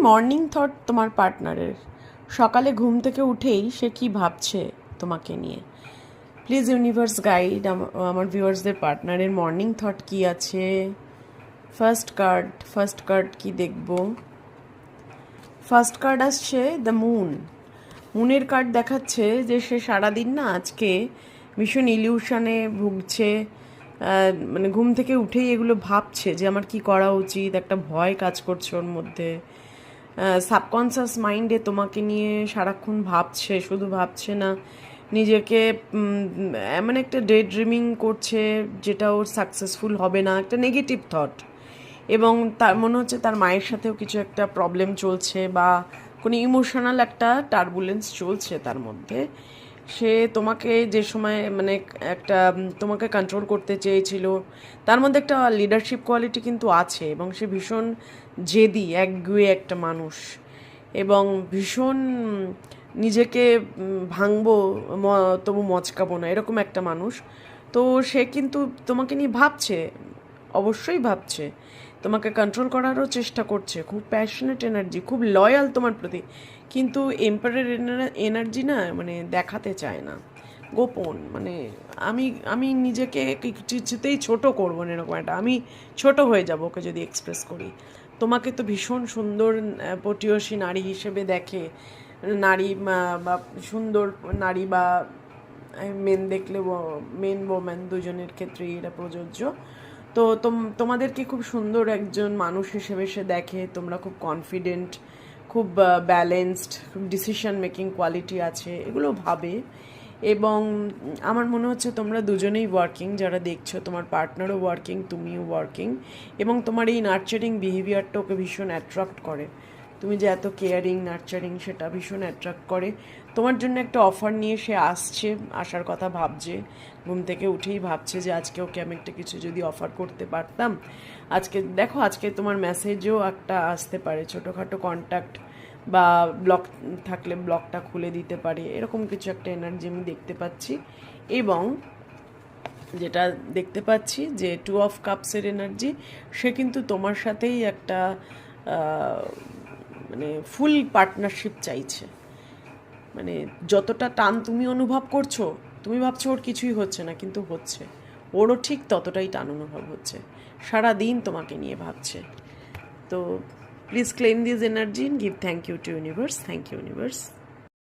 Morning thought তোমার পার্টনারের, সকালে ঘুম থেকে উঠেই সে কি ভাবছে তোমাকে নিয়ে। প্লিজ ইউনিভার্স গাইড আমার ভিউয়ার্সদের পার্টনারের মর্নিং থট কি আছে। ফার্স্ট কার্ড কি দেখব? ফার্স্ট কার্ড আসছে দ্য মুন। মুনের কার্ড দেখাচ্ছে যে সে সারাদিন না আজকে ভীষণ ইলিউশনে ভুগছে, মানে ঘুম থেকে উঠেই এগুলো ভাবছে যে আমার কি করা উচিত, একটা ভয় কাজ করছে ওর মধ্যে। সাবকনসিয়াস মাইন্ডে তোমাকে নিয়ে সারাক্ষণ ভাবছে, শুধু ভাবছে না, নিজেকে এমন একটা ডে ড্রিমিং করছে যেটা ওর সাকসেসফুল হবে না, একটা নেগেটিভ থট। এবং তার মনে হচ্ছে তার মায়ের সাথেও কিছু একটা প্রবলেম চলছে বা কোনো ইমোশনাল একটা টার্বুলেন্স চলছে তার মধ্যে। সে তোমাকে যে সময় মানে একটা তোমাকে কন্ট্রোল করতে চেয়েছিল, তার মধ্যে একটা লিডারশিপ কোয়ালিটি কিন্তু আছে এবং সে ভীষণ জেদি একগুঁয়ে একটা মানুষ এবং ভীষণ নিজেকে ভাঙবো তবু মচকাবো না, এরকম একটা মানুষ। তো সে কিন্তু তোমাকে নিয়ে ভাবছে, অবশ্যই ভাবছে, তোমাকে কন্ট্রোল করারও চেষ্টা করছে, খুব প্যাশনেট এনার্জি, খুব লয়াল তোমার প্রতি, কিন্তু এম্পায়ারের এনার্জি না মানে দেখাতে চায় না, গোপন। মানে আমি আমি নিজেকে কিছুতেই ছোট করবো না, এরকম একটা আমি ছোট হয়ে যাব ওকে যদি এক্সপ্রেস করি। তোমাকে তো ভীষণ সুন্দর পটীয়সী নারী হিসেবে দেখে, নারী বা সুন্দর নারী বা মেন দেখলে, মেন ওম্যান দুজনের ক্ষেত্রেই এটা প্রযোজ্য। তো তোমাদেরকে খুব সুন্দর একজন মানুষ হিসেবে সে দেখে, তোমরা খুব কনফিডেন্ট, খুব ব্যালেন্সড, খুব ডিসিশন মেকিং কোয়ালিটি আছে, এগুলো ভাবে। এবং আমার মনে হচ্ছে তোমরা দুজনেই ওয়ার্কিং, যারা দেখছো তোমার পার্টনারও ওয়ার্কিং, তুমিও ওয়ার্কিং, এবং তোমার এই নার্চারিং বিহেভিয়ারটা ওকে ভীষণ অ্যাট্রাক্ট করে। তুমি যে এত কেয়ারিং নার্চারিং, সেটা ভীষণ অ্যাট্রাক্ট করে। তোমার জন্য একটা অফার নিয়ে সে আসছে, আসার কথা ভাবছে, ঘুম থেকে উঠেই ভাবছে যে আজকে ওকে আমি একটা কিছু যদি অফার করতে পারতাম। আজকে দেখো, আজকে তোমার মেসেজও একটা আসতে পারে, ছোটোখাটো কন্ট্যাক্ট বা ব্লক থাকলে ব্লকটা খুলে দিতে পারে, এরকম কিছু একটা এনার্জি আমি দেখতে পাচ্ছি। এবং যেটা দেখতে পাচ্ছি যে 2 অফ কাপসের এনার্জি, সে কিন্তু তোমার সাথেই একটা মানে ফুল পার্টনারশিপ চাইছে। মানে যতটা টান তুমি অনুভব করছো, তুমি ভাবছো ওর কিছুই হচ্ছে না, কিন্তু হচ্ছে, ওরও ঠিক ততটাই টান অনুভব হচ্ছে, সারা দিন তোমাকে নিয়ে ভাবছে। তো please claim this energy and give thank you to universe. Thank you, universe.